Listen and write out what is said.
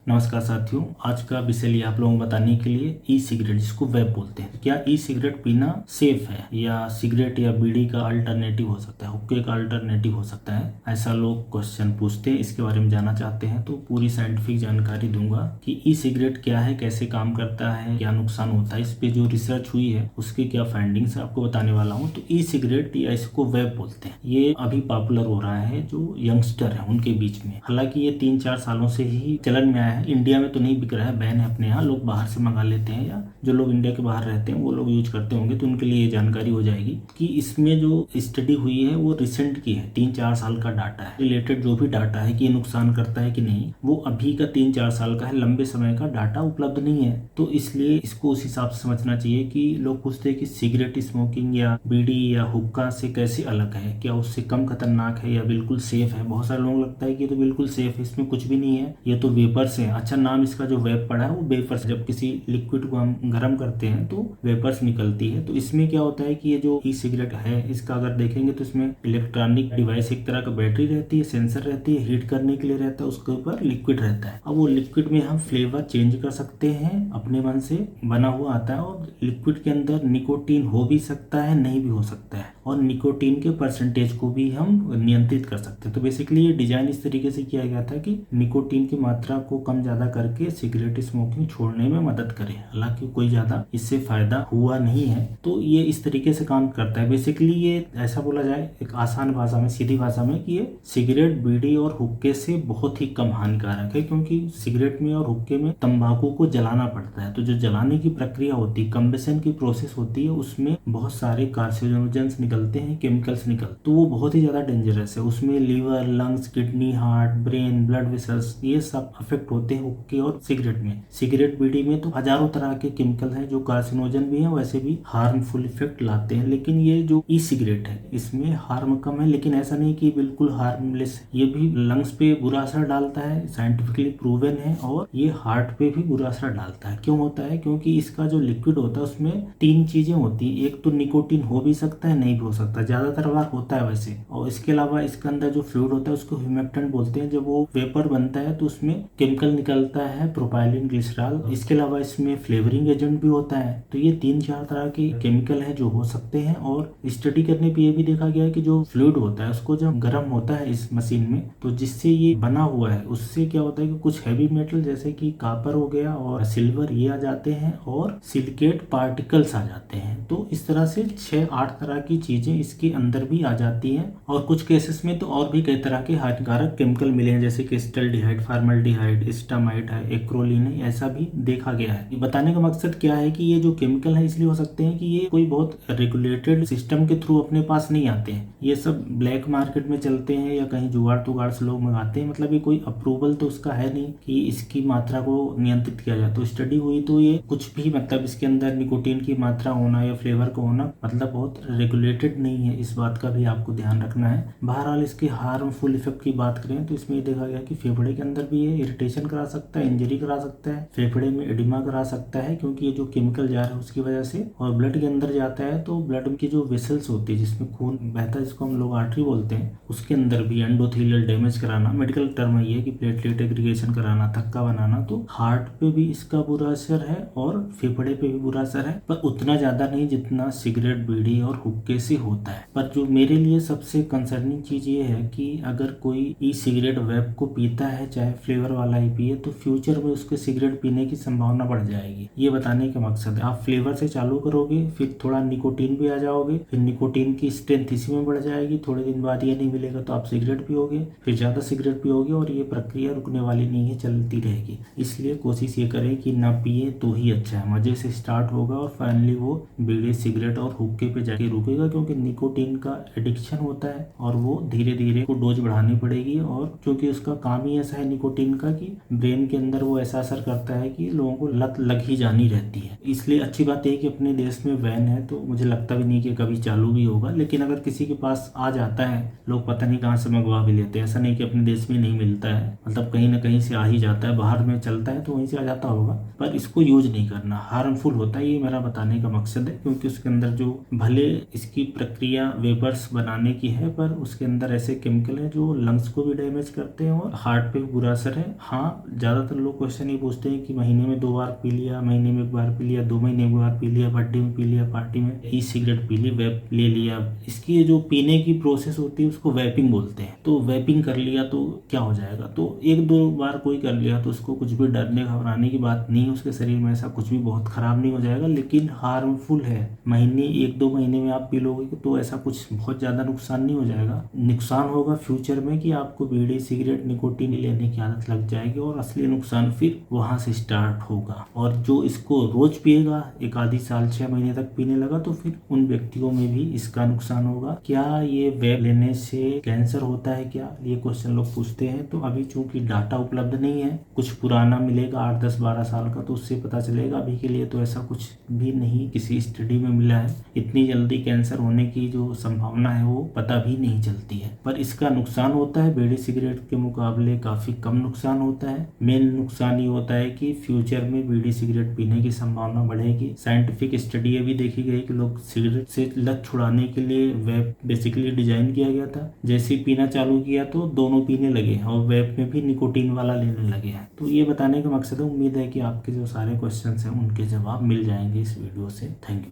नमस्कार साथियों, आज का विषय लिया आप लोगों को बताने के लिए ई सिगरेट, जिसको वेप बोलते हैं। क्या ई सिगरेट पीना सेफ है या सिगरेट या बीड़ी का अल्टरनेटिव हो सकता है, हुक्के का अल्टरनेटिव हो सकता है? ऐसा लोग क्वेश्चन पूछते हैं, इसके बारे में जानना चाहते हैं। तो पूरी साइंटिफिक जानकारी दूंगा कि ई सिगरेट क्या है, कैसे काम करता है, क्या नुकसान होता है, इस पे जो रिसर्च हुई है उसके क्या फाइंडिंग्स है आपको बताने वाला हूँ। तो ई सिगरेट या इसको वेप बोलते हैं, ये अभी पॉपुलर हो रहा है जो यंगस्टर है उनके बीच में। हालांकि ये 3-4 सालों से ही चलन में आया है। इंडिया में तो नहीं बिक रहा है, बैन है अपने यहाँ, लोग बाहर से मंगा लेते हैं या जो लोग इंडिया के बाहर रहते हैं वो लोग यूज करते होंगे, तो उनके लिए ये जानकारी हो जाएगी कि इसमें जो स्टडी हुई है वो रिसेंट की है, 3-4 साल का डाटा है। रिलेटेड जो भी डाटा है कि ये नुकसान करता है कि नहीं, वो अभी का 3-4 साल का है, लंबे समय का डाटा उपलब्ध नहीं है। तो इसलिए इसको उस हिसाब से समझना चाहिए कि लोग पूछते हैं कि सिगरेट स्मोकिंग या बीड़ी या हुक्का से कैसे अलग है, क्या उससे कम खतरनाक है या बिल्कुल सेफ है। बहुत सारे लोगों को लगता है कि ये तो बिल्कुल सेफ है, इसमें कुछ भी नहीं है, ये तो वेपर्स है। अच्छा, नाम इसका जो वेप पड़ा है वो वेपर्स। जब किसी लिक्विड को हम गर्म करते हैं तो वेपर्स निकलती है। तो इसमें क्या होता है कि ये जो ई सिगरेट है, इसका अगर देखेंगे तो इसमें इलेक्ट्रॉनिक डिवाइस, एक तरह का बैटरी रहती है, सेंसर रहती है, हीट करने के लिए रहता है, उसके ऊपर लिक्विड रहता है। अब वो लिक्विड में हम फ्लेवर चेंज कर सकते हैं, अपने मन से बना हुआ आता है। और लिक्विड के अंदर निकोटीन हो भी सकता है, नहीं भी हो सकता है, और निकोटीन के परसेंटेज को भी हम नियंत्रित कर सकते हैं। तो बेसिकली ये डिजाइन इस तरीके से किया गया था कि निकोटीन की मात्रा को कम ज्यादा करके सिगरेट स्मोकिंग छोड़ने में मदद करे। हालांकि कोई ज्यादा इससे फायदा हुआ नहीं है। तो ये इस तरीके से काम करता है। बेसिकली ये ऐसा बोला जाए एक आसान भाषा में, सीधी भाषा में, कि ये सिगरेट, बीड़ी और हुक्के से बहुत ही कम हानिकारक है, क्योंकि सिगरेट में और हुक्के में तंबाकू को जलाना पड़ता है। तो जो जलाने की प्रक्रिया होती है, कंबेशन की प्रोसेस होती है, उसमें बहुत सारे कार्सिनोजेंस निकलते हैं, केमिकल्स तो वो बहुत ही ज्यादा डेंजरस है। उसमें liver, lungs, kidney, heart, brain, blood vessels, ये सब अफेक्ट होते हैं हुक्के और सिगरेट में। सिगरेट, बीड़ी में तो हजारों तरह के केमिकल हैं जो कार्सिनोजन भी हैं, वैसे भी हार्मफुल इफेक्ट लाते हैं। लेकिन ये जो ई सिगरेट है, इसमें हार्म कम है, लेकिन ऐसा नहीं कि बिल्कुल हार्मलेस। ये भी लंग्स पे बुरा असर डालता है, साइंटिफिकली प्रूवन है, और ये हार्ट पे भी बुरा असर डालता है। क्यों होता है? क्योंकि इसका जो लिक्विड होता है उसमें 3 चीजें होती है। एक तो निकोटीन हो भी सकता है, नहीं भी हो सकता, ज्यादातर बार होता है वैसे। और इसके अलावा इसके अंदर जो फ्लूइड होता है उसको ह्यूमेक्टेंट बोलते हैं। जब वो वेपर बनता है तो उसमें केमिकल निकलता है, प्रोपाइलिन ग्लिसरॉल। इसके अलावा इसमें फ्लेवरिंग एजेंट भी होता है। तो ये 3-4 तरह के केमिकल हैं जो हो सकते हैं। और स्टडी करने पे ये भी देखा गया है कि जो फ्लूइड होता है उसको जब गर्म होता है इस मशीन में, तो जिससे ये बना हुआ है उससे क्या होता है कि कुछ हैवी मेटल जैसे कि कॉपर हो गया और सिल्वर, ये आ जाते हैं, और सिलिकेट पार्टिकल्स आ जाते हैं। तो इस तरह से 6-8 तरह की चीजें इसके अंदर भी आ जाती हैं। और कुछ केसेस में तो और भी कई तरह के हानिकारक केमिकल मिले हैं, जैसे कि स्टल्डिहाइड, फॉर्मल्डिहाइड, स्टामाइड है, एक्रोलीन है, ऐसा भी देखा गया है। ये बताने का मकसद क्या है कि ये जो केमिकल है इसलिए हो सकते हैं कि ये कोई बहुत रेगुलेटेड सिस्टम के थ्रू अपने पास नहीं आते हैं। ये सब ब्लैक मार्केट में चलते हैं या कहीं जुगाड़ तुगाड़ से लोग मंगाते हैं। मतलब ये कोई अप्रूवल तो उसका है नहीं कि इसकी मात्रा को नियंत्रित किया जाए। तो स्टडी हुई तो ये कुछ भी, मतलब इसके अंदर निकोटीन की मात्रा होना या फ्लेवर का होना, मतलब बहुत रेगुलेटेड नहीं है। इस बात का भी आपको ध्यान रखना है। बहरहाल इसके हार्मफुल इफेक्ट की बात करें तो इसमें देखा गया कि फेफड़े के अंदर भी ये इरिटेशन करा सकता है, इंजरी करा सकता है, फेफड़े में एडिमा करा सकता है, क्योंकि ये जो केमिकल जा रहा है उसकी वजह से। और ब्लड के अंदर जाता है तो ब्लड की जो वेसल्स होती है जिसमें खून बहता है, जिसको हम लोग आर्टरी बोलते हैं, उसके अंदर भी एंडोथेलियल डैमेज कराना, मेडिकल टर्म ये है कि प्लेटलेट एग्रीगेशन कराना, थक्का बनाना। तो हार्ट पे भी इसका बुरा असर है और फेफड़े पे भी बुरा असर है, पर उतना ज्यादा नहीं जितना सिगरेट, बीड़ी और हुक्के से होता है। पर जो मेरे लिए सबसे कंसर्निंग चीज ये है कि अगर कोई ई सिगरेट वेप को पीता है, चाहे फ्लेवर वाला ही पिए, तो फ्यूचर में उसके सिगरेट पीने की संभावना बढ़ जाएगी। ये बताने का मकसद है। आप फ्लेवर से चालू करोगे, फिर थोड़ा निकोटीन भी आ जाओगे, फिर निकोटीन की स्ट्रेंथ इसी में बढ़ जाएगी, थोड़े दिन बाद ये नहीं मिलेगा तो आप सिगरेट पियोगे, फिर ज्यादा सिगरेट पियोगे, और ये प्रक्रिया रुकने वाली नहीं है, चलती रहेगी। इसलिए कोशिश ये करें कि ना पिए तो ही अच्छा है। मजे से स्टार्ट होगा और फाइनली वो बीड़ी, सिगरेट और हुक्के पे जाके रुकेगा, क्योंकि निकोटीन का एडिक्शन होता है और वो धीरे धीरे को डोज बढ़ानी पड़ेगी। और क्योंकि उसका काम ही ऐसा है निकोटीन का कि ब्रेन के अंदर वो ऐसा असर करता है कि लोगों को लत लग ही जानी रहती है। इसलिए अच्छी बात है कि अपने देश में बैन है, तो मुझे लगता भी नहीं कि कभी चालू भी होगा। लेकिन अगर किसी के पास आ जाता है, लोग पता नहीं कहाँ से मंगवा भी लेते हैं। ऐसा नहीं कि अपने देश में नहीं मिलता है, मतलब कहीं ना कहीं से आ ही जाता है, बाहर में चलता है तो वहीं से आ जाता होगा। पर इसको यूज नहीं करना, हार्मफुल होता है, ये मेरा बताने का मकसद है। क्योंकि उसके अंदर जो भले इसकी प्रक्रिया वेपर्स बनाने की है, पर उसके अंदर ऐसे केमिकल है जो लंग्स को भी डैमेज करते हैं और हार्ट पे भी बुरा असर है। हाँ, ज़्यादातर लोग क्वेश्चन ये पूछते हैं कि महीने में 2 बार पी लिया, महीने में 1 बार पी लिया, 2 महीने में 1 बार पी लिया, बर्थडे में पी लिया, पार्टी में ई सिगरेट पी ली, वेप ले लिया। इसकी जो पीने की प्रोसेस होती है उसको वेपिंग बोलते हैं। तो वेपिंग कर लिया तो क्या हो जाएगा, तो 1-2 बार कोई कर लिया तो उसको कुछ भी डरने घबराने की बात नहीं है, उसके शरीर में ऐसा कुछ भी बहुत खराब नहीं हो जाएगा, लेकिन हार्मफुल है। महीने 1-2 महीने में आप पी लोगे तो ऐसा कुछ बहुत ज़्यादा नुकसान नहीं हो जाएगा। नुकसान होगा फ्यूचर में कि आपको बीड़ी सिगरेट निकोटीन लेने की आदत लग जाएगी और असली नुकसान फिर वहां से स्टार्ट होगा। और जो इसको रोज पिएगा, एक आधी साल 6 महीने तक पीने लगा, तो फिर उन व्यक्तियों में भी इसका नुकसान होगा। क्या ये वेप लेने से कैंसर होता है क्या, ये क्वेश्चन लोग पूछते हैं। तो अभी चूंकि डाटा उपलब्ध नहीं है, कुछ पुराना मिलेगा 8, 10, 12 साल का, तो उससे पता चलेगा। अभी के लिए तो ऐसा कुछ भी नहीं किसी स्टडी में मिला है। इतनी जल्दी कैंसर होने की जो संभावना है वो पता भी नहीं चलती है। पर इसका नुकसान होता है बीड़ी सिगरेट के मुकाबले काफी कम नुकसान होता है। मेन नुकसान ये होता है कि फ्यूचर में बीड़ी सिगरेट पीने की संभावना बढ़ेगी। साइंटिफिक स्टडी ये भी देखी गई कि लोग सिगरेट से लत छुड़ाने के लिए वेप बेसिकली डिजाइन किया गया था। जैसे ही पीना चालू किया तो दोनों पीने लगे और वेप में भी निकोटीन वाला लेने लगे हैं। तो ये बताने का मकसद है, उम्मीद है कि आपके जो सारे क्वेश्चन हैं उनके जवाब मिल जाएंगे इस वीडियो से। Thank you.